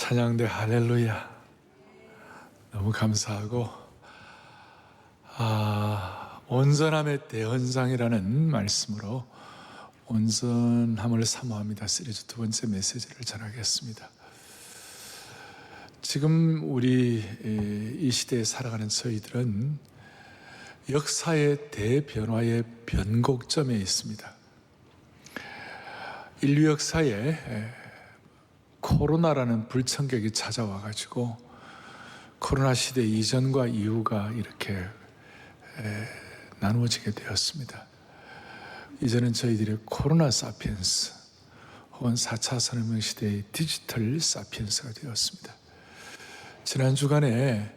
찬양대 할렐루야. 너무 감사하고 온전함의 대헌장이라는 말씀으로 온전함을 사모합니다 시리즈 두 번째 메시지를 전하겠습니다. 지금 우리 이 시대에 살아가는 저희들은 역사의 대변화의 변곡점에 있습니다. 인류 역사에 코로나라는 불청객이 찾아와가지고 코로나 시대 이전과 이후가 이렇게 나누어지게 되었습니다. 이제는 저희들이 코로나 사피엔스 혹은 4차 산업혁명 시대의 디지털 사피엔스가 되었습니다. 지난 주간에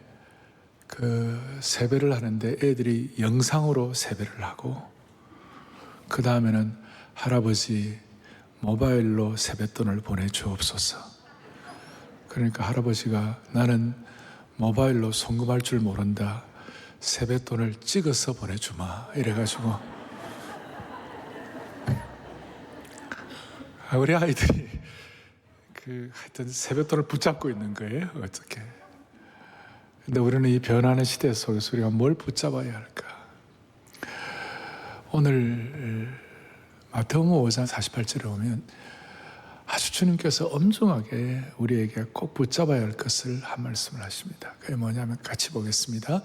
세배를 하는데 애들이 영상으로 세배를 하고 그 다음에는 할아버지 모바일로 세뱃돈을 보내주옵소서. 그러니까 할아버지가 나는 모바일로 송금할 줄 모른다. 세뱃돈을 찍어서 보내주마. 이래가지고 우리 아이들이 하여튼 세뱃돈을 붙잡고 있는 거예요. 어떻게? 근데 우리는 이 변하는 시대 속에서 우리가 뭘 붙잡아야 할까? 오늘 마태복음 5장 48절에 보면 아주 주님께서 엄중하게 우리에게 꼭 붙잡아야 할 것을 한 말씀을 하십니다. 그게 뭐냐면 같이 보겠습니다.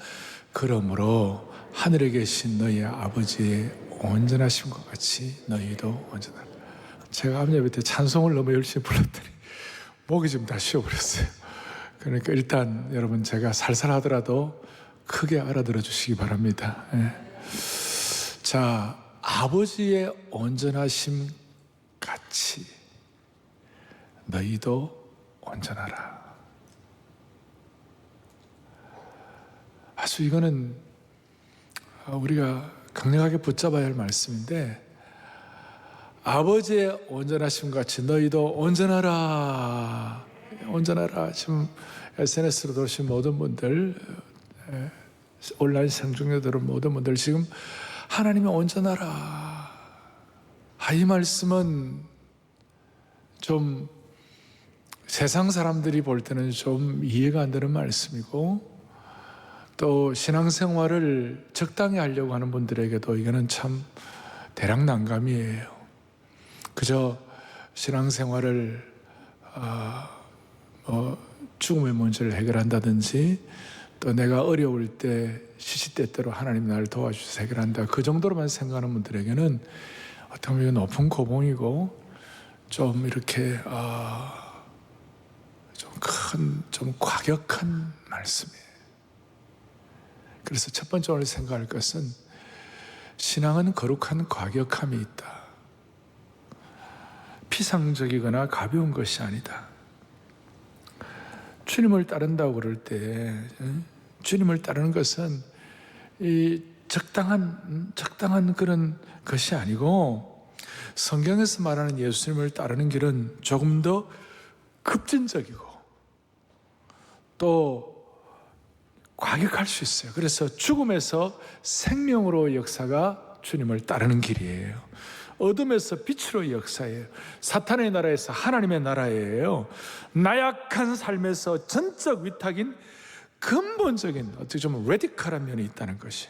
그러므로 하늘에 계신 너희 아버지의 온전하심과 같이 너희도 온전하라. 제가 암예배 때 찬송을 너무 열심히 불렀더니 목이 좀 다 쉬어버렸어요. 그러니까 일단 여러분 제가 살살 하더라도 크게 알아들어 주시기 바랍니다. 자, 아버지의 온전하심 같이 너희도 온전하라. 아주 이거는 우리가 강력하게 붙잡아야 할 말씀인데, 아버지의 온전하심 같이 너희도 온전하라. 온전하라. 지금 SNS로 들어오신 모든 분들, 온라인 생중계들은 모든 분들 지금 하나님이 온전하라. 이 말씀은 좀 세상 사람들이 볼 때는 좀 이해가 안 되는 말씀이고, 또 신앙생활을 적당히 하려고 하는 분들에게도 이거는 참 대략난감이에요. 그저 신앙생활을 죽음의 문제를 해결한다든지, 또 내가 어려울 때 시시때때로 하나님 나를 도와주셔서 해결한다, 그 정도로만 생각하는 분들에게는 어떻게 보면 높은 고봉이고 좀 이렇게 좀 과격한 말씀이에요. 그래서 첫 번째 오늘 생각할 것은 신앙은 거룩한 과격함이 있다. 피상적이거나 가벼운 것이 아니다. 주님을 따른다고 그럴 때 주님을 따르는 것은 이 적당한 그런 것이 아니고, 성경에서 말하는 예수님을 따르는 길은 조금 더 급진적이고 또 과격할 수 있어요. 그래서 죽음에서 생명으로 역사가 주님을 따르는 길이에요. 어둠에서 빛으로 역사예요. 사탄의 나라에서 하나님의 나라예요. 나약한 삶에서 전적 위탁인 근본적인, 어떻게 좀 레디컬한 면이 있다는 것이,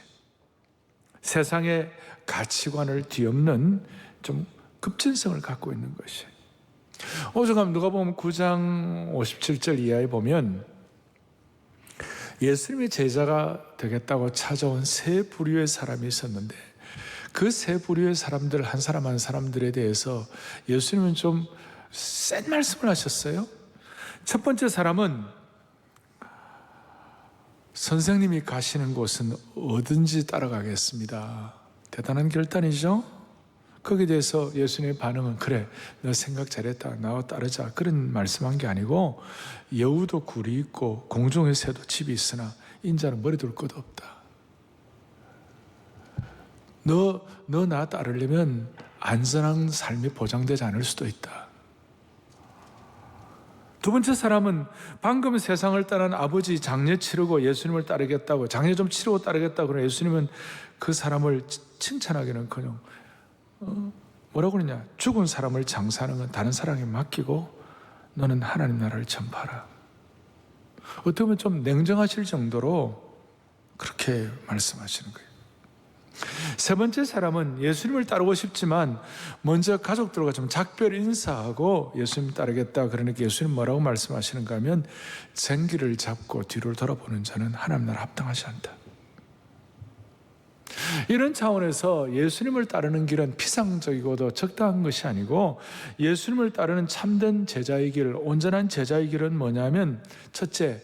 세상의 가치관을 뒤엎는 좀 급진성을 갖고 있는 것이. 오죽하면 누가복음 9장 57절 이하에 보면 예수님이 제자가 되겠다고 찾아온 세 부류의 사람이 있었는데, 그 세 부류의 사람들 한 사람 한 사람들에 대해서 예수님은 좀 센 말씀을 하셨어요. 첫 번째 사람은 선생님이 가시는 곳은 어딘지 따라가겠습니다. 대단한 결단이죠. 거기에 대해서 예수님의 반응은 그래, 너 생각 잘했다, 나와 따르자, 그런 말씀한 게 아니고, 여우도 굴이 있고 공중의 새도 집이 있으나 인자는 머리 둘 것도 없다. 너 나 따르려면 안전한 삶이 보장되지 않을 수도 있다. 두 번째 사람은 방금 세상을 떠난 아버지 장례 치르고 예수님을 따르겠다고, 장례 좀 치르고 따르겠다고 그러나 예수님은 그 사람을 칭찬하기는커녕 뭐라고 그러냐, 죽은 사람을 장사하는 건 다른 사람에게 맡기고 너는 하나님 나라를 전파하라. 어떻게 보면 좀 냉정하실 정도로 그렇게 말씀하시는 거예요. 세 번째 사람은 예수님을 따르고 싶지만 먼저 가족들과 좀 작별 인사하고 예수님 따르겠다. 그러니까 예수님 뭐라고 말씀하시는가 하면 쟁기를 잡고 뒤를 돌아보는 자는 하나님 나라 합당하지 않다. 이런 차원에서 예수님을 따르는 길은 피상적이고도 적당한 것이 아니고 예수님을 따르는 참된 제자의 길, 온전한 제자의 길은 뭐냐면 첫째,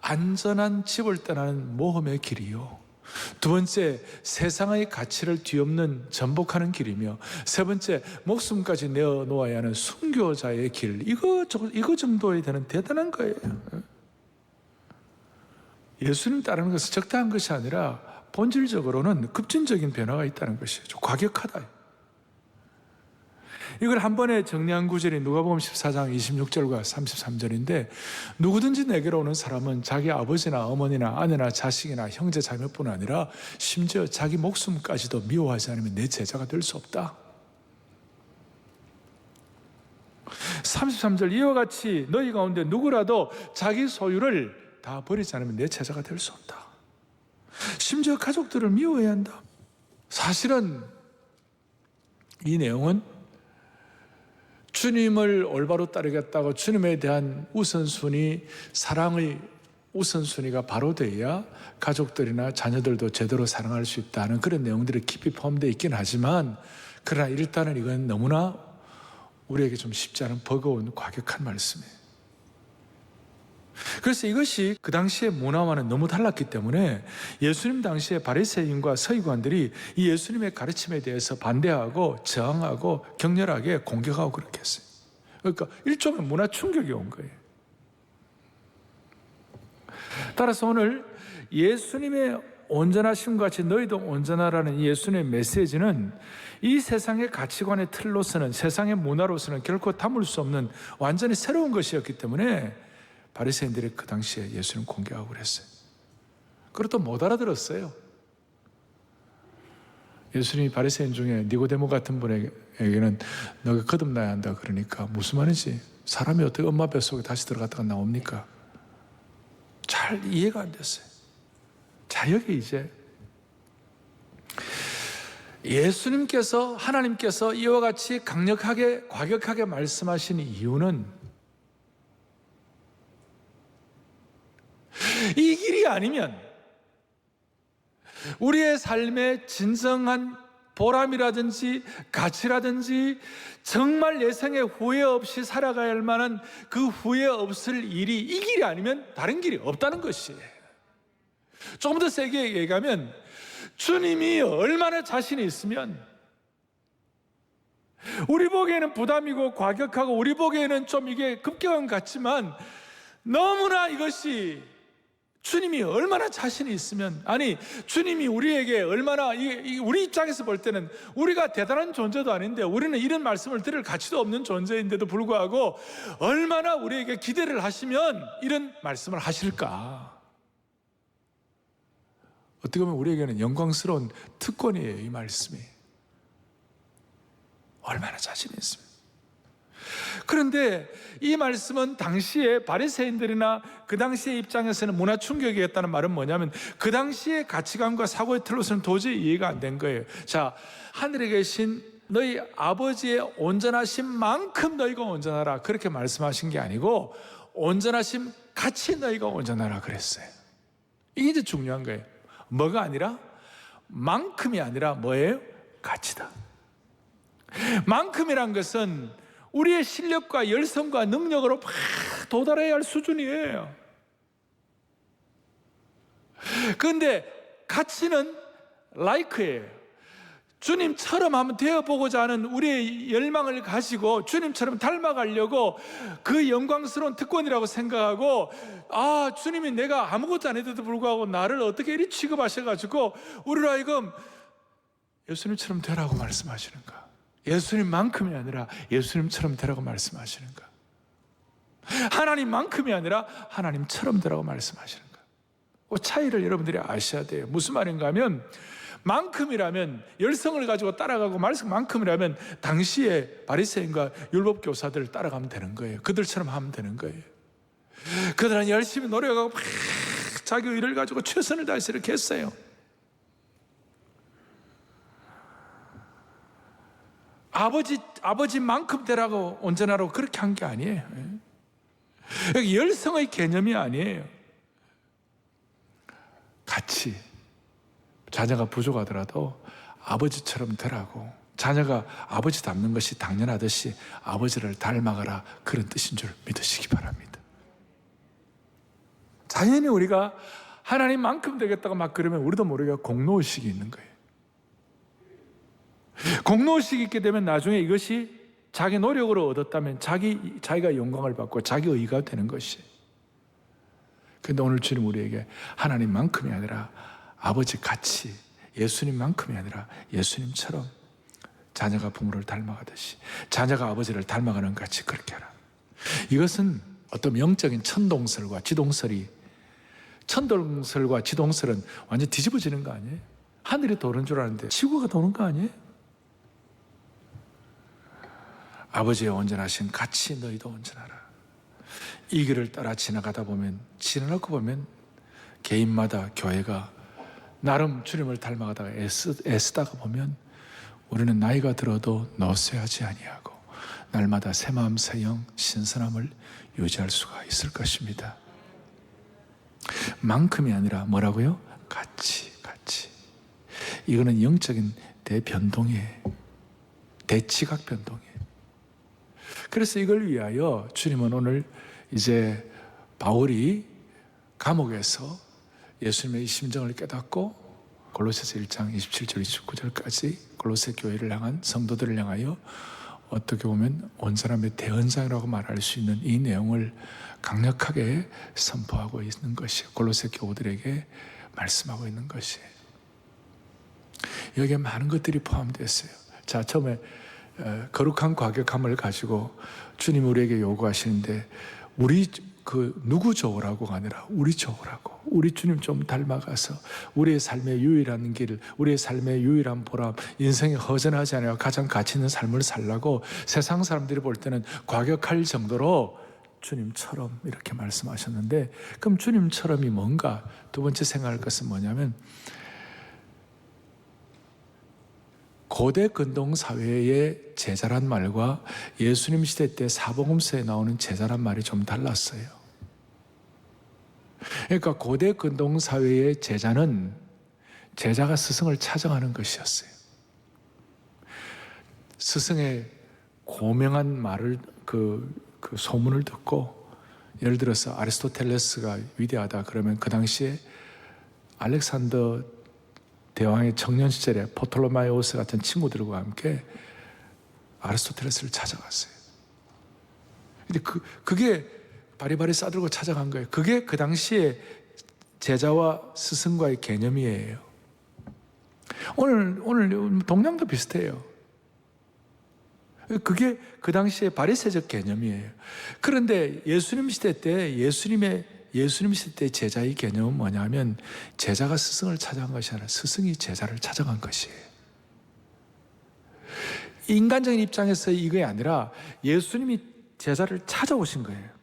안전한 집을 떠나는 모험의 길이요, 두 번째, 세상의 가치를 뒤엎는 전복하는 길이며, 세 번째, 목숨까지 내어놓아야 하는 순교자의 길. 이거 정도에 되는 대단한 거예요. 예수님 따르는 것은 적당한 것이 아니라 본질적으로는 급진적인 변화가 있다는 것이에요. 좀 과격하다. 이걸 한 번에 정리한 구절이 누가복음 14장 26절과 33절인데, 누구든지 내게로 오는 사람은 자기 아버지나 어머니나 아내나 자식이나 형제 자매뿐 아니라 심지어 자기 목숨까지도 미워하지 않으면 내 제자가 될 수 없다. 33절, 이와 같이 너희 가운데 누구라도 자기 소유를 다 버리지 않으면 내 제자가 될 수 없다. 심지어 가족들을 미워해야 한다. 사실은 이 내용은 주님을 올바로 따르겠다고 주님에 대한 우선순위, 사랑의 우선순위가 바로 돼야 가족들이나 자녀들도 제대로 사랑할 수 있다는 그런 내용들이 깊이 포함되어 있긴 하지만, 그러나 일단은 이건 너무나 우리에게 좀 쉽지 않은 버거운 과격한 말씀이에요. 그래서 이것이 그 당시의 문화와는 너무 달랐기 때문에 예수님 당시에 바리새인과 서기관들이 이 예수님의 가르침에 대해서 반대하고 저항하고 격렬하게 공격하고 그렇게 했어요. 그러니까 일종의 문화 충격이 온 거예요. 따라서 오늘 예수님의 온전하심과 같이 너희도 온전하라는 예수님의 메시지는 이 세상의 가치관의 틀로서는, 세상의 문화로서는 결코 담을 수 없는 완전히 새로운 것이었기 때문에 바리새인들이 그 당시에 예수님 공격하고 그랬어요. 그리고 또 못 알아들었어요. 예수님이 바리새인 중에 니고데모 같은 분에게는 너가 거듭나야 한다 그러니까 무슨 말인지, 사람이 어떻게 엄마 뱃속에 다시 들어갔다가 나옵니까? 잘 이해가 안 됐어요. 자, 여기 이제 예수님께서, 하나님께서 이와 같이 강력하게 과격하게 말씀하신 이유는 이 길이 아니면 우리의 삶의 진정한 보람이라든지 가치라든지 정말 내 생에 후회 없이 살아가야 할 만한 그 후회 없을 일이 이 길이 아니면 다른 길이 없다는 것이에요. 조금 더 세게 얘기하면 주님이 얼마나 자신이 있으면, 우리 보기에는 부담이고 과격하고 우리 보기에는 좀 이게 급격한 것 같지만 너무나 이것이 주님이 얼마나 자신이 있으면, 아니 주님이 우리에게 얼마나, 우리 입장에서 볼 때는 우리가 대단한 존재도 아닌데, 우리는 이런 말씀을 들을 가치도 없는 존재인데도 불구하고 얼마나 우리에게 기대를 하시면 이런 말씀을 하실까. 어떻게 보면 우리에게는 영광스러운 특권이에요. 이 말씀이 얼마나 자신이 있으면. 그런데 이 말씀은 당시에 바리새인들이나 그 당시의 입장에서는 문화 충격이었다는 말은 뭐냐면, 그 당시의 가치관과 사고의 틀로서는 도저히 이해가 안 된 거예요. 자, 하늘에 계신 너희 아버지의 온전하신 만큼 너희가 온전하라, 그렇게 말씀하신 게 아니고 온전하심 같이 너희가 온전하라 그랬어요. 이게 이제 중요한 거예요. 뭐가 아니라, 만큼이 아니라 뭐예요? 가치다. 만큼이란 것은 우리의 실력과 열성과 능력으로 막 도달해야 할 수준이에요. 그런데 가치는 like예요. 주님처럼 한번 되어보고자 하는 우리의 열망을 가지고 주님처럼 닮아가려고 그 영광스러운 특권이라고 생각하고, 아, 주님이 내가 아무것도 안 해도 불구하고 나를 어떻게 이리 취급하셔가지고 우리로 하여금 예수님처럼 되라고 말씀하시는가? 예수님만큼이 아니라 예수님처럼 되라고 말씀하시는가? 하나님만큼이 아니라 하나님처럼 되라고 말씀하시는가? 그 차이를 여러분들이 아셔야 돼요. 무슨 말인가 하면, 만큼이라면, 열성을 가지고 따라가고 말씀만큼이라면 당시에 바리새인과 율법 교사들을 따라가면 되는 거예요. 그들처럼 하면 되는 거예요. 그들은 열심히 노력하고 막 자기 의를 가지고 최선을 다해서 이렇게 했어요. 아버지만큼 되라고 온전하라고 그렇게 한 게 아니에요. 여기 열성의 개념이 아니에요. 같이 자녀가 부족하더라도 아버지처럼 되라고, 자녀가 아버지 닮는 것이 당연하듯이 아버지를 닮아가라, 그런 뜻인 줄 믿으시기 바랍니다. 자연히 우리가 하나님만큼 되겠다고 막 그러면 우리도 모르게 공로의식이 있는 거예요. 공로의식이 있게 되면 나중에 이것이 자기 노력으로 얻었다면 자기가 영광을 받고 자기 의가 되는 것이. 그런데 오늘 주님 우리에게 하나님만큼이 아니라 아버지 같이, 예수님만큼이 아니라 예수님처럼 자녀가 부모를 닮아가듯이 자녀가 아버지를 닮아가는 것 같이 그렇게 하라. 이것은 어떤 영적인 천동설과 지동설은 완전 뒤집어지는 거 아니에요? 하늘이 도는 줄 아는데 지구가 도는 거 아니에요? 아버지의 온전하신 같이 너희도 온전하라. 이 길을 따라 지나가고 보면 개인마다, 교회가 나름 주님을 닮아가다가 애쓰다가 보면 우리는 나이가 들어도 노쇠하지 아니하고 날마다 새 마음 새 영 신선함을 유지할 수가 있을 것입니다. 만큼이 아니라 뭐라고요? 같이. 이거는 영적인 대변동이에요. 대치각 변동이에요. 그래서 이걸 위하여 주님은 오늘 이제 바울이 감옥에서 예수님의 이 심정을 깨닫고 골로새서 1장 27절 29절까지 골로새 교회를 향한 성도들을 향하여 어떻게 보면 온전함의 대언장이라고 말할 수 있는 이 내용을 강력하게 선포하고 있는 것이, 골로새 교우들에게 말씀하고 있는 것이에요. 여기에 많은 것들이 포함되어 있어요. 자, 처음에 거룩한 과격함을 가지고 주님이 우리에게 요구하시는데, 누구 좋으라고가 아니라 우리 좋으라고, 우리 주님 좀 닮아가서 우리의 삶의 유일한 길, 우리의 삶의 유일한 보람, 인생이 허전하지 않아요. 가장 가치 있는 삶을 살라고 세상 사람들이 볼 때는 과격할 정도로 주님처럼 이렇게 말씀하셨는데, 그럼 주님처럼이 뭔가? 두 번째 생각할 것은 뭐냐면, 고대 근동 사회의 제자란 말과 예수님 시대 때 사복음서에 나오는 제자란 말이 좀 달랐어요. 그러니까 고대 근동 사회의 제자는 제자가 스승을 찾아가는 것이었어요. 스승의 고명한 말을, 그 소문을 듣고, 예를 들어서 아리스토텔레스가 위대하다 그러면 그 당시에 알렉산더 대왕의 청년 시절에 포톨로마이오스 같은 친구들과 함께 아리스토텔레스를 찾아갔어요. 근데 그게 바리바리 싸들고 찾아간 거예요. 그게 그 당시에 제자와 스승과의 개념이에요. 오늘 동양도 비슷해요. 그게 그 당시에 바리새적 개념이에요. 그런데 예수님 시대 때 예수님 시대 때 제자의 개념은 뭐냐면, 제자가 스승을 찾아간 것이 아니라 스승이 제자를 찾아간 것이에요. 인간적인 입장에서 이게 아니라 예수님이 제자를 찾아오신 거예요.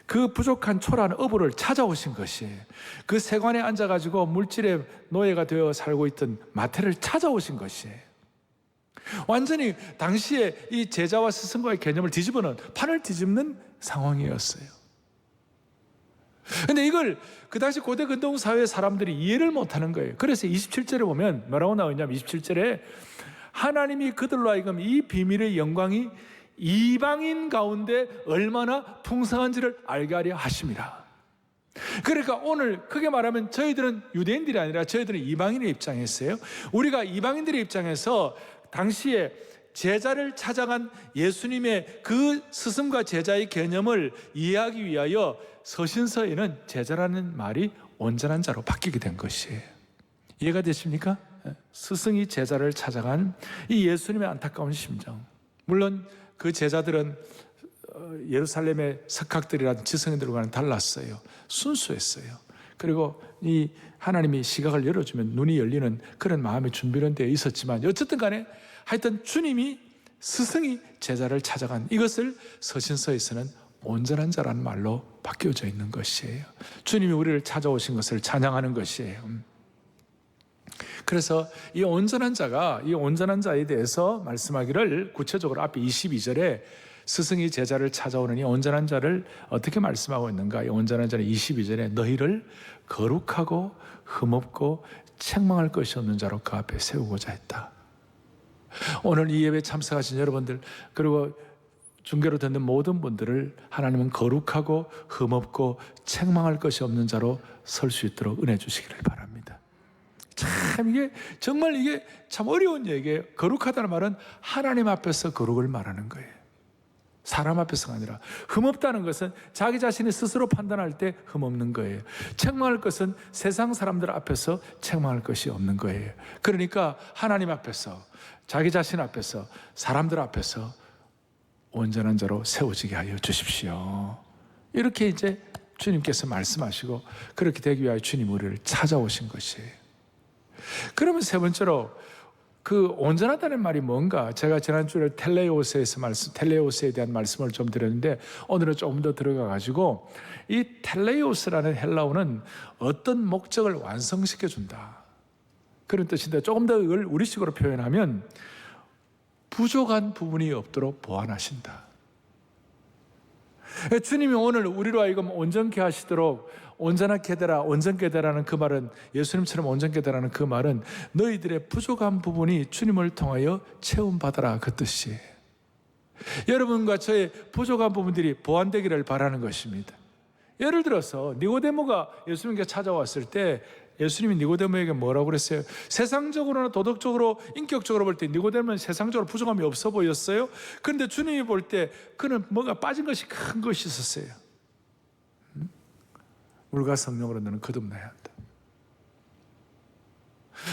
그 부족한 초라한 어부를 찾아오신 것이에요. 그 세관에 앉아가지고 물질의 노예가 되어 살고 있던 마태를 찾아오신 것이에요. 완전히 당시에 이 제자와 스승과의 개념을 판을 뒤집는 상황이었어요. 근데 이걸 그 당시 고대 근동 사회 사람들이 이해를 못하는 거예요. 그래서 27절에 보면 뭐라고 나오냐면, 27절에 하나님이 그들로 하여금 이 비밀의 영광이 이방인 가운데 얼마나 풍성한지를 알게 하려 하심이라. 그러니까 오늘 크게 말하면 저희들은 유대인들이 아니라 저희들은 이방인의 입장이었어요. 우리가 이방인들의 입장에서 당시에 제자를 찾아간 예수님의 그 스승과 제자의 개념을 이해하기 위하여 서신서에는 제자라는 말이 온전한 자로 바뀌게 된 것이에요. 이해가 되십니까? 스승이 제자를 찾아간 이 예수님의 안타까운 심정. 물론 그 제자들은 예루살렘의 석학들이라든 지성인들과는 달랐어요. 순수했어요. 그리고 이 하나님이 시각을 열어주면 눈이 열리는 그런 마음의 준비는 되어 있었지만 어쨌든 간에 하여튼 주님이 스승이 제자를 찾아간 이것을 서신서에서는 온전한 자라는 말로 바뀌어져 있는 것이에요. 주님이 우리를 찾아오신 것을 찬양하는 것이에요. 그래서 이 온전한 자에 대해서 말씀하기를 구체적으로 앞에 22절에 스승이 제자를 찾아오는 이 온전한 자를 어떻게 말씀하고 있는가? 이 온전한 자는 22절에 너희를 거룩하고 흠없고 책망할 것이 없는 자로 그 앞에 세우고자 했다. 오늘 이 예배에 참석하신 여러분들, 그리고 중계로 듣는 모든 분들을 하나님은 거룩하고 흠없고 책망할 것이 없는 자로 설 수 있도록 은혜 주시기를 바랍니다. 참 이게 정말 이게 참 어려운 얘기예요. 거룩하다는 말은 하나님 앞에서 거룩을 말하는 거예요. 사람 앞에서가 아니라. 흠없다는 것은 자기 자신이 스스로 판단할 때 흠없는 거예요. 책망할 것은 세상 사람들 앞에서 책망할 것이 없는 거예요. 그러니까 하나님 앞에서, 자기 자신 앞에서, 사람들 앞에서 온전한 자로 세워지게 하여 주십시오. 이렇게 이제 주님께서 말씀하시고 그렇게 되기 위하여 주님 우리를 찾아오신 것이에요. 그러면 세 번째로 그 온전하다는 말이 뭔가, 제가 지난주에 텔레오스에 대한 말씀을 좀 드렸는데 오늘은 조금 더 들어가 가지고 이 텔레오스라는 헬라어는 어떤 목적을 완성시켜 준다 그런 뜻인데, 조금 더 이걸 우리식으로 표현하면 부족한 부분이 없도록 보완하신다. 주님이 오늘 우리로 하여금 온전케 하시도록 온전하게 되라, 온전케 되라는 그 말은, 예수님처럼 온전케 되라는 그 말은 너희들의 부족한 부분이 주님을 통하여 채움받아라 그 뜻이에요. 여러분과 저의 부족한 부분들이 보완되기를 바라는 것입니다. 예를 들어서 니고데모가 예수님께 찾아왔을 때 예수님이 니고데모에게 뭐라고 그랬어요? 세상적으로나 도덕적으로, 인격적으로 볼 때 니고데모는 세상적으로 부족함이 없어 보였어요. 그런데 주님이 볼 때 그는 뭔가 빠진 것이 큰 것이 있었어요. 물과 성령으로 너는 거듭나야 한다.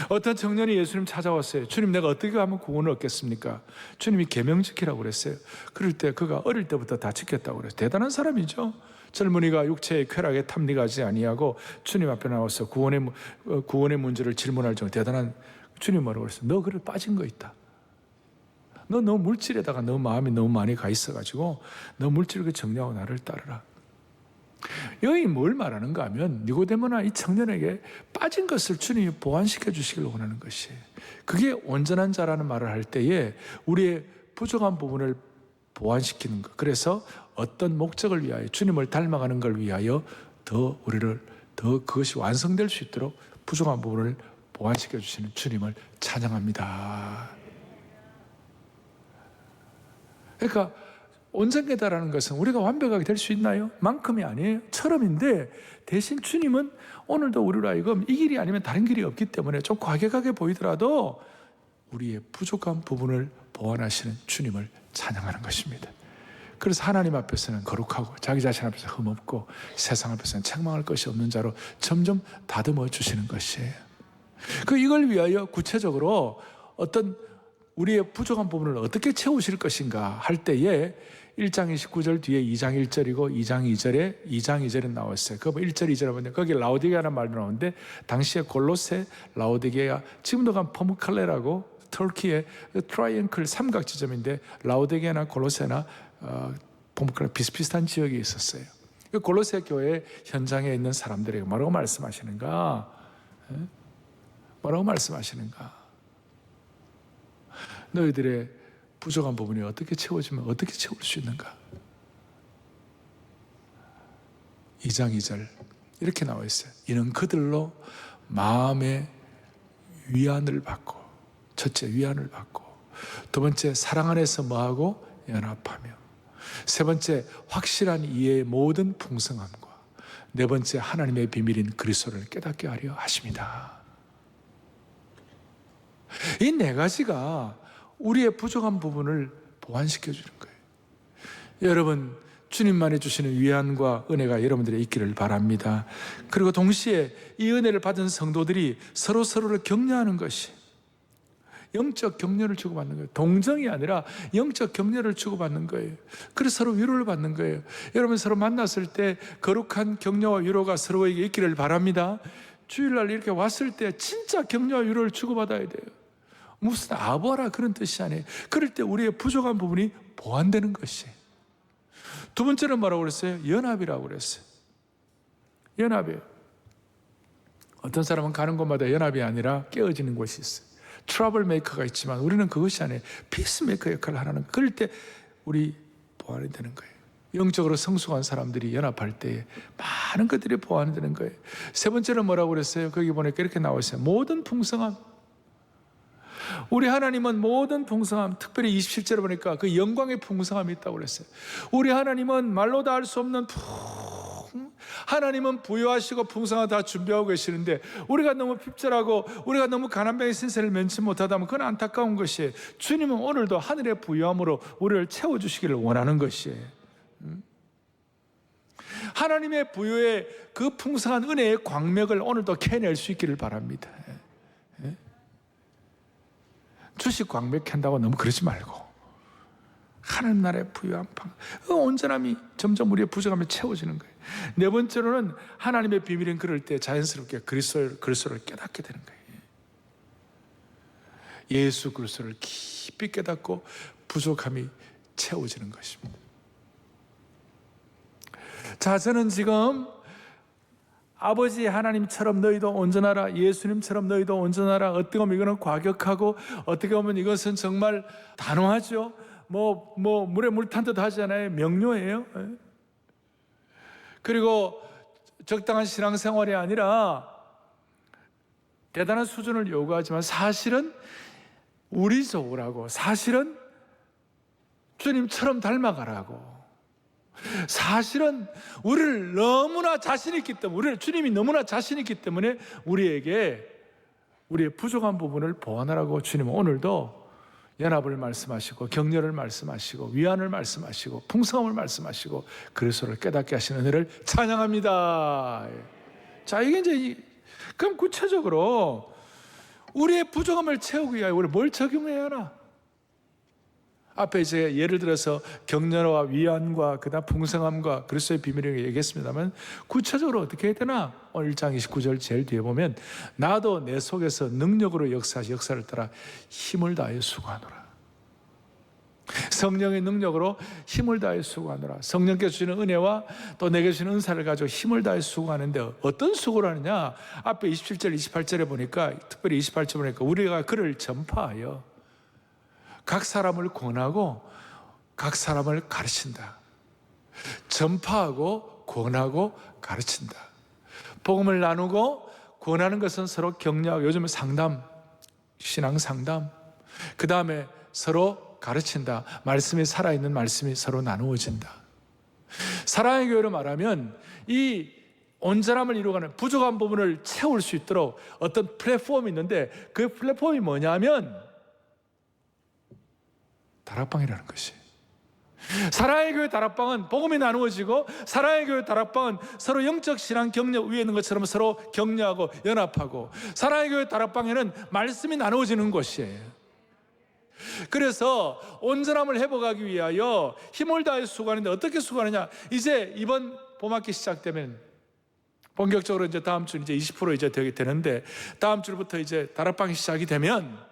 어떤 청년이 예수님 찾아왔어요. 주님, 내가 어떻게 하면 구원을 얻겠습니까? 주님이 계명 지키라고 그랬어요. 그럴 때 그가 어릴 때부터 다 지켰다고 그랬어요. 대단한 사람이죠. 젊은이가 육체의 쾌락에 탐닉하지 아니하고 주님 앞에 나와서 구원의 문제를 질문할 정도 대단한, 주님 뭐라고 그랬어요? 너 그래 빠진 거 있다. 너 물질에다가 너 마음이 너무 많이 가 있어가지고 너 물질을 정리하고 나를 따르라. 여기 뭘 말하는가 하면 니고데모나 이 청년에게 빠진 것을 주님이 보완시켜 주시길 원하는 것이에요. 그게 온전한 자라는 말을 할 때에 우리의 부족한 부분을 보완시키는 것. 그래서 어떤 목적을 위하여, 주님을 닮아가는 걸 위하여 더 그것이 완성될 수 있도록 부족한 부분을 보완시켜 주시는 주님을 찬양합니다. 그러니까 온전하다라는 것은 우리가 완벽하게 될 수 있나요? 만큼이 아니에요. 처럼인데 대신 주님은 오늘도 우리로 하여금 이 길이 아니면 다른 길이 없기 때문에 좀 과격하게 보이더라도 우리의 부족한 부분을 보완하시는 주님을 찬양하는 것입니다. 그래서 하나님 앞에서는 거룩하고 자기 자신 앞에서 흠없고 세상 앞에서는 책망할 것이 없는 자로 점점 다듬어 주시는 것이에요. 이걸 위하여 구체적으로 어떤 우리의 부족한 부분을 어떻게 채우실 것인가 할 때에 1장 29절 뒤에 2장 1절이고 2장 2절에 나왔어요. 그 1절 2절에 보면 거기 라오디게아라는 말도 나오는데 당시에 골로새, 라오디게아, 지금도 간 퍼무칼레라고 터키의 트라이앵클 삼각지점인데 라오디게아나 골로새나 퍼무칼레 비슷비슷한 지역이 있었어요. 골로새 교회 현장에 있는 사람들에게 뭐라고 말씀하시는가? 뭐라고 말씀하시는가? 너희들의 부족한 부분이 어떻게 채워지면 어떻게 채울 수 있는가? 2장 2절 이렇게 나와 있어요. 이는 그들로 마음의 위안을 받고, 첫째 위안을 받고, 두 번째 사랑 안에서 뭐하고 연합하며, 세 번째 확실한 이해의 모든 풍성함과, 네 번째 하나님의 비밀인 그리스도를 깨닫게 하려 하십니다. 이 네 가지가 우리의 부족한 부분을 보완시켜 주는 거예요. 여러분, 주님만이 주시는 위안과 은혜가 여러분들의 있기를 바랍니다. 그리고 동시에 이 은혜를 받은 성도들이 서로를 격려하는 것이, 영적 격려를 주고받는 거예요. 동정이 아니라 영적 격려를 주고받는 거예요. 그래서 서로 위로를 받는 거예요. 여러분 서로 만났을 때 거룩한 격려와 위로가 서로에게 있기를 바랍니다. 주일날 이렇게 왔을 때 진짜 격려와 위로를 주고받아야 돼요. 무슨 아부하라 그런 뜻이 아니에요. 그럴 때 우리의 부족한 부분이 보완되는 것이에요. 두 번째는 뭐라고 그랬어요? 연합이라고 그랬어요. 연합이에요. 어떤 사람은 가는 곳마다 연합이 아니라 깨어지는 곳이 있어요. 트러블 메이커가 있지만 우리는 그것이 아니에요. 피스메이커 역할을 하는 거예요. 그럴 때 우리 보완이 되는 거예요. 영적으로 성숙한 사람들이 연합할 때 많은 것들이 보완이 되는 거예요. 세 번째는 뭐라고 그랬어요? 거기 보니까 이렇게 나와 있어요. 모든 풍성함. 우리 하나님은 모든 풍성함, 특별히 27절에 보니까 그 영광의 풍성함이 있다고 그랬어요. 우리 하나님은 말로 다 할 수 없는 하나님은 부유하시고 풍성하다 다 준비하고 계시는데 우리가 너무 핍절하고 우리가 너무 가난병의 신세를 면치 못하다면 그건 안타까운 것이에요. 주님은 오늘도 하늘의 부유함으로 우리를 채워주시기를 원하는 것이에요. 하나님의 부유의 그 풍성한 은혜의 광맥을 오늘도 캐낼 수 있기를 바랍니다. 주식 광맥한다고 너무 그러지 말고 하나님 나라의 부유함, 온전함이 점점 우리의 부족함을 채워지는 거예요. 네 번째로는 하나님의 비밀인 그럴 때 자연스럽게 그리스도를 깨닫게 되는 거예요. 예수 그리스도를 깊이 깨닫고 부족함이 채워지는 것입니다. 자, 저는 지금 아버지 하나님처럼 너희도 온전하라, 예수님처럼 너희도 온전하라. 어떻게 보면 이거는 과격하고 어떻게 보면 이것은 정말 단호하죠. 물에 물 탄 듯 하잖아요. 명료해요. 그리고 적당한 신앙생활이 아니라 대단한 수준을 요구하지만 사실은 우리 좋으라고, 사실은 주님처럼 닮아가라고, 사실은 우리를 너무나 자신 있기 때문에, 주님이 너무나 자신 있기 때문에 우리에게 우리의 부족한 부분을 보완하라고 주님은 오늘도 연합을 말씀하시고 격려를 말씀하시고 위안을 말씀하시고 풍성함을 말씀하시고 그리스도를 깨닫게 하시는 은혜를 찬양합니다. 자, 이게 이제 그럼 구체적으로 우리의 부족함을 채우기 위하여 우리 뭘 적용해야 하나? 앞에 이제 예를 들어서 격려와 위안과 그다음 풍성함과 그리스도의 비밀을 얘기했습니다만 구체적으로 어떻게 해야 되나? 오늘 1장 29절 제일 뒤에 보면 나도 내 속에서 능력으로 역사를 따라 힘을 다해 수고하노라. 성령의 능력으로 힘을 다해 수고하노라. 성령께서 주시는 은혜와 또 내게 주시는 은사를 가지고 힘을 다해 수고하는데 어떤 수고를 하느냐? 앞에 27절 28절에 보니까 특별히 28절 보니까 우리가 그를 전파하여 각 사람을 권하고 각 사람을 가르친다. 전파하고 권하고 가르친다. 복음을 나누고 권하는 것은 서로 격려하고 요즘은 상담, 신앙 상담. 그 다음에 서로 가르친다. 말씀이 살아있는 말씀이 서로 나누어진다. 사랑의 교회로 말하면 이 온전함을 이루어가는 부족한 부분을 채울 수 있도록 어떤 플랫폼이 있는데 그 플랫폼이 뭐냐면 다락방이라는 것이. 사랑의 교회 다락방은 복음이 나누어지고 사랑의 교회 다락방은 서로 영적 신앙 격려 위에 있는 것처럼 서로 격려하고 연합하고 사랑의 교회 다락방에는 말씀이 나누어지는 것이에요. 그래서 온전함을 회복하기 위하여 힘을 다해 수고하는데 어떻게 수고하느냐? 이제 이번 봄학기 시작되면 본격적으로 이제 다음 주 이제 20% 이제 되는데 다음 주부터 이제 다락방이 시작이 되면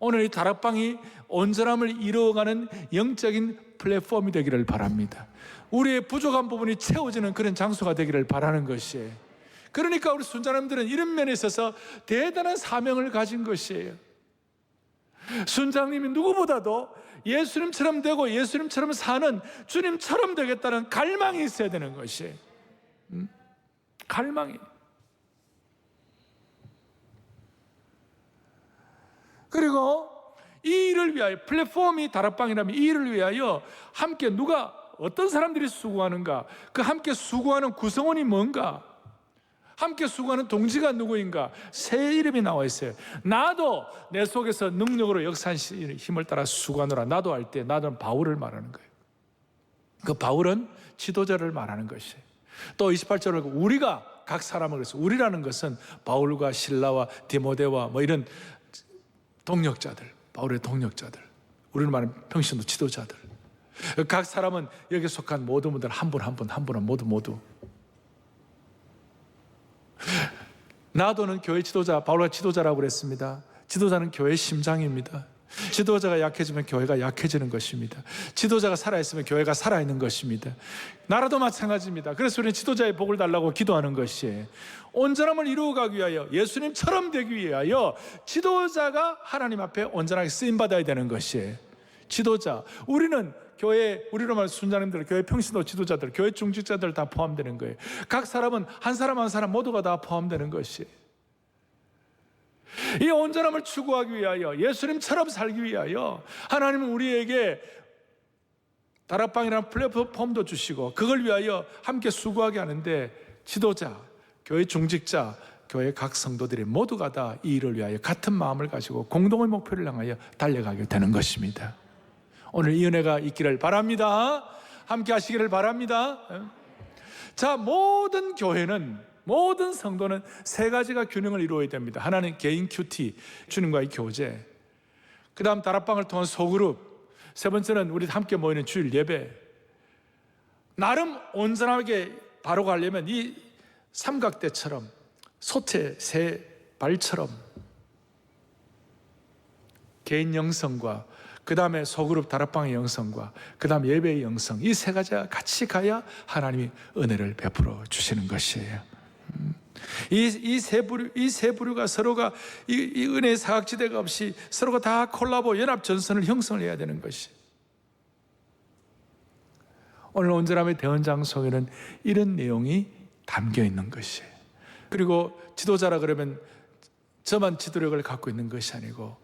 오늘 이 다락방이 온전함을 이루어가는 영적인 플랫폼이 되기를 바랍니다. 우리의 부족한 부분이 채워지는 그런 장소가 되기를 바라는 것이에요. 그러니까 우리 순자님들은 이런 면에 있어서 대단한 사명을 가진 것이에요. 순장님이 누구보다도 예수님처럼 되고 예수님처럼 사는 주님처럼 되겠다는 갈망이 있어야 되는 것이에요. 갈망이. 그리고 이 일을 위하여 플랫폼이 다락방이라면 이 일을 위하여 함께 누가 어떤 사람들이 수고하는가, 그 함께 수고하는 구성원이 뭔가, 함께 수고하는 동지가 누구인가, 새 이름이 나와 있어요. 나도 내 속에서 능력으로 역사하시는 힘을 따라 수고하노라. 나도 할 때 나는 바울을 말하는 거예요. 그 바울은 지도자를 말하는 것이에요. 또 28절을 우리가 각 사람을 그래서 우리라는 것은 바울과 실라와 디모데와 뭐 이런 동력자들, 바울의 동력자들, 우리는 말하는 평신도 지도자들, 각 사람은 여기에 속한 모든 분들 한 분 한 분은 모두 나도는 교회 지도자, 바울과 지도자라고 그랬습니다. 지도자는 교회의 심장입니다. 지도자가 약해지면 교회가 약해지는 것입니다. 지도자가 살아있으면 교회가 살아있는 것입니다. 나라도 마찬가지입니다. 그래서 우리는 지도자의 복을 달라고 기도하는 것이에요. 온전함을 이루어가기 위하여, 예수님처럼 되기 위하여 지도자가 하나님 앞에 온전하게 쓰임받아야 되는 것이에요. 지도자, 우리는 교회, 우리로 말하면 순자님들, 교회 평신도 지도자들, 교회 중직자들 다 포함되는 거예요. 각 사람은 한 사람 한 사람 모두가 다 포함되는 것이에요. 이 온전함을 추구하기 위하여, 예수님처럼 살기 위하여 하나님은 우리에게 다락방이라는 플랫폼도 주시고 그걸 위하여 함께 수고하게 하는데, 지도자, 교회 중직자, 교회 각 성도들이 모두가 다 이 일을 위하여 같은 마음을 가지고 공동의 목표를 향하여 달려가게 되는 것입니다. 오늘 이 은혜가 있기를 바랍니다. 함께 하시기를 바랍니다. 자, 모든 교회는, 모든 성도는 세 가지가 균형을 이루어야 됩니다. 하나는 개인 큐티, 주님과의 교제, 그 다음 다락방을 통한 소그룹, 세 번째는 우리 함께 모이는 주일 예배. 나름 온전하게 바로 가려면 이 삼각대처럼, 소태 세 발처럼 개인 영성과 그 다음에 소그룹 다락방의 영성과 그 다음 예배의 영성, 이 세 가지가 같이 가야 하나님이 은혜를 베풀어 주시는 것이에요. 이 세 부류가 서로가 이 은혜의 사각지대가 없이 서로가 다 콜라보 연합 전선을 형성을 해야 되는 것이. 오늘 온전함의 대언장 속에는 이런 내용이 담겨 있는 것이에요. 그리고 지도자라 그러면 저만 지도력을 갖고 있는 것이 아니고,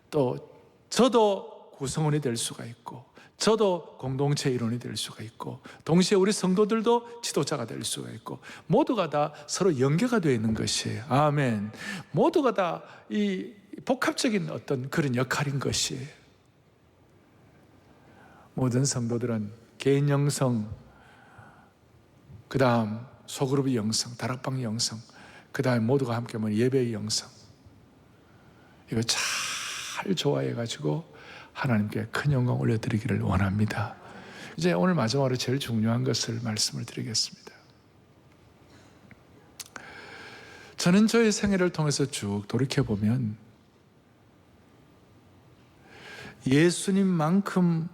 또 저도 구성원이 될 수가 있고, 저도 공동체 일원이 될 수가 있고, 동시에 우리 성도들도 지도자가 될 수가 있고, 모두가 다 서로 연계가 되어 있는 것이에요. 아멘. 모두가 다 이 복합적인 어떤 그런 역할인 것이에요. 모든 성도들은 개인 영성, 그 다음 소그룹의 영성, 다락방의 영성, 그 다음에 모두가 함께 모인 예배의 영성, 이거 잘 조화해가지고 하나님께 큰 영광 올려드리기를 원합니다. 이제 오늘 마지막으로 제일 중요한 것을 말씀을 드리겠습니다. 저는 저의 생애를 통해서 쭉 돌이켜보면 예수님만큼은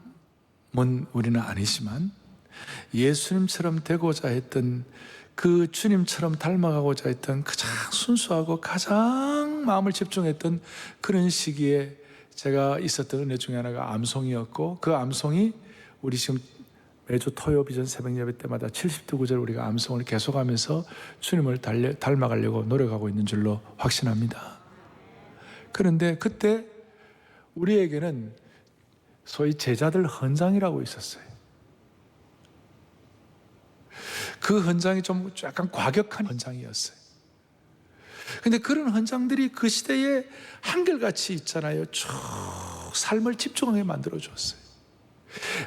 우리는 아니지만 예수님처럼 되고자 했던, 그 주님처럼 닮아가고자 했던 가장 순수하고 가장 마음을 집중했던 그런 시기에 제가 있었던 은혜 중에 하나가 암송이었고, 그 암송이 우리 지금 매주 토요 비전 새벽 예배 때마다 70두 구절 우리가 암송을 계속하면서 주님을 닮아가려고 노력하고 있는 줄로 확신합니다. 그런데 그때 우리에게는 소위 제자들 헌장이라고 있었어요. 그 헌장이 좀 약간 과격한 헌장이었어요. 근데 그런 헌장들이 그 시대에 한결같이 있잖아요. 쭉 삶을 집중하게 만들어줬어요.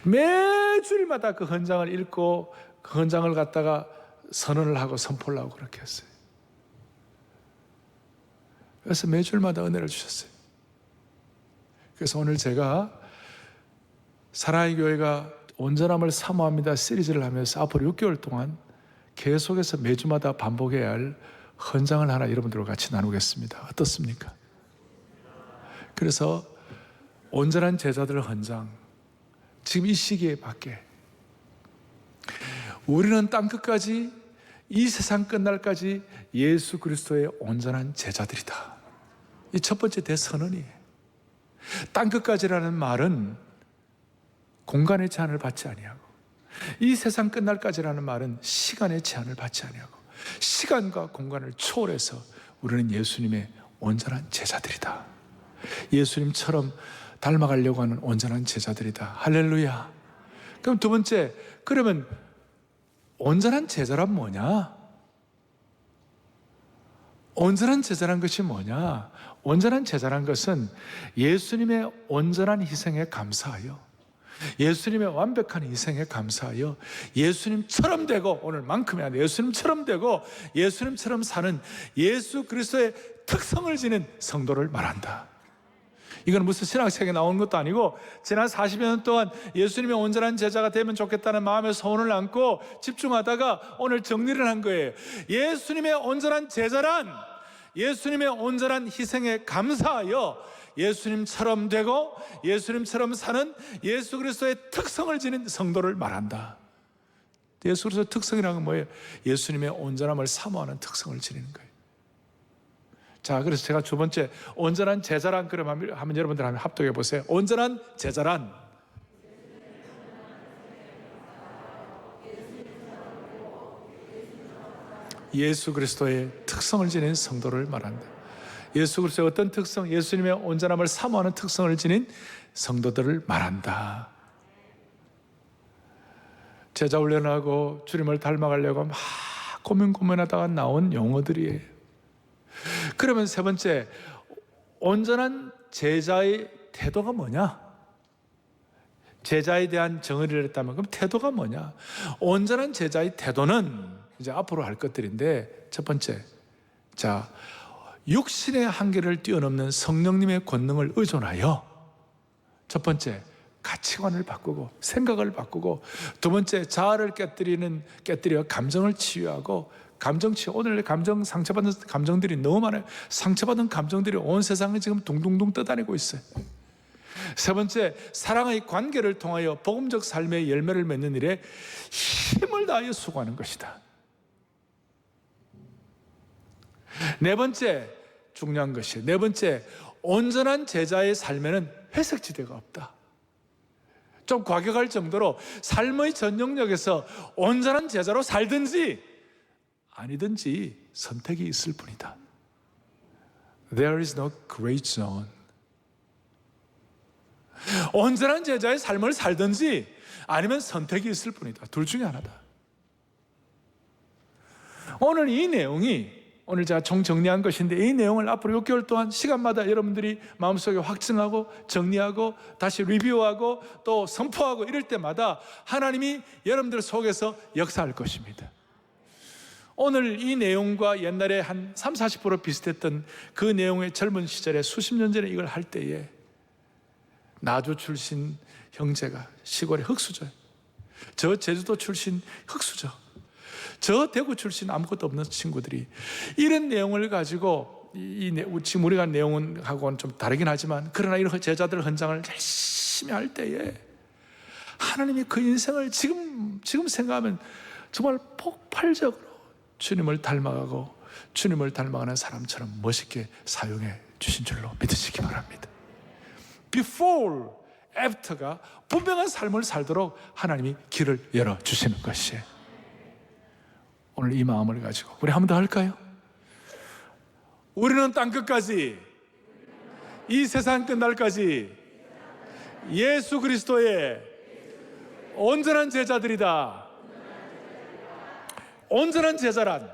매주일마다 그 헌장을 읽고 그 헌장을 갖다가 선언을 하고 선포를 하고 그렇게 했어요. 그래서 매주일마다 은혜를 주셨어요. 그래서 오늘 제가 사랑의 교회가 온전함을 사모합니다 시리즈를 하면서 앞으로 6개월 동안 계속해서 매주마다 반복해야 할 헌장을 하나 여러분들과 같이 나누겠습니다. 어떻습니까? 그래서 온전한 제자들 헌장, 지금 이 시기에 맞게 우리는 땅끝까지, 이 세상 끝날까지 예수 그리스도의 온전한 제자들이다. 이 첫 번째 대선언이에요. 땅끝까지라는 말은 공간의 제한을 받지 아니하고, 이 세상 끝날까지라는 말은 시간의 제한을 받지 아니하고, 시간과 공간을 초월해서 우리는 예수님의 온전한 제자들이다. 예수님처럼 닮아가려고 하는 온전한 제자들이다. 할렐루야. 그럼 두 번째, 그러면 온전한 제자란 뭐냐? 온전한 제자란 것이 뭐냐? 온전한 제자란 것은 예수님의 온전한 희생에 감사하여, 예수님의 완벽한 희생에 감사하여 예수님처럼 되고, 오늘만큼이 아니라 예수님처럼 되고 예수님처럼 사는 예수 그리스도의 특성을 지닌 성도를 말한다. 이건 무슨 신학책에 나오는 것도 아니고 지난 40여 년 동안 예수님의 온전한 제자가 되면 좋겠다는 마음의 소원을 안고 집중하다가 오늘 정리를 한 거예요. 예수님의 온전한 제자란 예수님의 온전한 희생에 감사하여 예수님처럼 되고 예수님처럼 사는 예수 그리스도의 특성을 지닌 성도를 말한다. 예수 그리스도의 특성이라는 건 뭐예요? 예수님의 온전함을 사모하는 특성을 지니는 거예요. 자, 그래서 제가 두 번째 온전한 제자란 그러면 한번 여러분들 한번 합독해 보세요. 온전한 제자란 예수 그리스도의 특성을 지닌 성도를 말한다. 예수 그리스도의 어떤 특성? 예수님의 온전함을 사모하는 특성을 지닌 성도들을 말한다. 제자 훈련하고 주님을 닮아가려고 막 고민하다가 나온 용어들이에요. 그러면 세 번째, 온전한 제자의 태도가 뭐냐? 제자에 대한 정의를 했다면 그럼 태도가 뭐냐? 온전한 제자의 태도는 이제 앞으로 할 것들인데, 첫 번째, 자, 육신의 한계를 뛰어넘는 성령님의 권능을 의존하여 첫 번째, 가치관을 바꾸고 생각을 바꾸고, 두 번째, 자아를 깨뜨려 감정을 치유하고, 감정 치유. 오늘 감정 상처받은 감정들이 너무 많아요. 상처받은 감정들이 온 세상에 지금 둥둥둥 떠다니고 있어요. 세 번째, 사랑의 관계를 통하여 복음적 삶의 열매를 맺는 일에 힘을 다하여 수고하는 것이다. 네 번째, 중요한 것이 네 번째, 온전한 제자의 삶에는 회색지대가 없다. 좀 과격할 정도로 삶의 전 영역에서 온전한 제자로 살든지 아니든지 선택이 있을 뿐이다. There is no gray zone. 온전한 제자의 삶을 살든지 아니면 선택이 있을 뿐이다. 둘 중에 하나다. 오늘 이 내용이 오늘 제가 정리한 것인데, 이 내용을 앞으로 6개월 동안 시간마다 여러분들이 마음속에 확증하고 정리하고 다시 리뷰하고 또 선포하고 이럴 때마다 하나님이 여러분들 속에서 역사할 것입니다. 오늘 이 내용과 옛날에 한 30-40% 비슷했던 그 내용의 젊은 시절에 수십 년 전에 이걸 할 때에 나주 출신 형제가 시골의 흑수저, 저 제주도 출신 흑수저, 저 대구 출신 아무것도 없는 친구들이 이런 내용을 가지고 지금 우리가 내용은 하고는 좀 다르긴 하지만 그러나 이런 제자들 헌장을 열심히 할 때에 하나님이 그 인생을 지금 생각하면 정말 폭발적으로 주님을 닮아가고 주님을 닮아가는 사람처럼 멋있게 사용해 주신 줄로 믿으시기 바랍니다. Before, After가 분명한 삶을 살도록 하나님이 길을 열어주시는 것이에요. 오늘 이 마음을 가지고 우리 한 번 더 할까요? 우리는 땅끝까지, 이 세상 끝날까지 예수 그리스도의 온전한 제자들이다. 온전한 제자란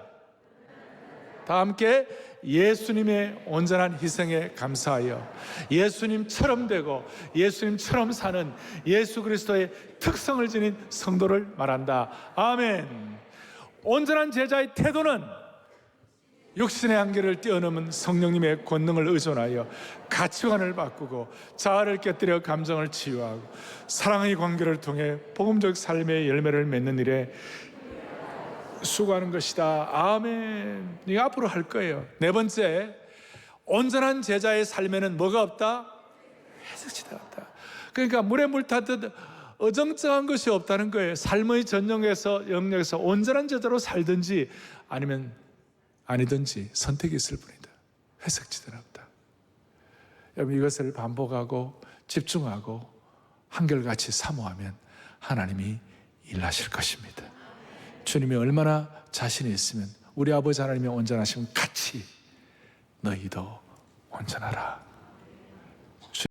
다 함께 예수님의 온전한 희생에 감사하여 예수님처럼 되고 예수님처럼 사는 예수 그리스도의 특성을 지닌 성도를 말한다. 아멘. 온전한 제자의 태도는 육신의 한계를 뛰어넘은 성령님의 권능을 의존하여 가치관을 바꾸고 자아를 깨뜨려 감정을 치유하고 사랑의 관계를 통해 복음적 삶의 열매를 맺는 일에 수고하는 것이다. 아멘. 이거 앞으로 할 거예요. 네 번째, 온전한 제자의 삶에는 뭐가 없다? 회색지대가 없다. 그러니까 물에 물 타듯 어정쩡한 것이 없다는 거예요. 삶의 전 영역에서 온전한 제자로 살든지 아니면 아니든지 선택이 있을 뿐이다. 회색지대는 없다. 여러분, 이것을 반복하고 집중하고 한결같이 사모하면 하나님이 일하실 것입니다. 주님이 얼마나 자신이 있으면 우리 아버지 하나님이 온전하시면 같이 너희도 온전하라.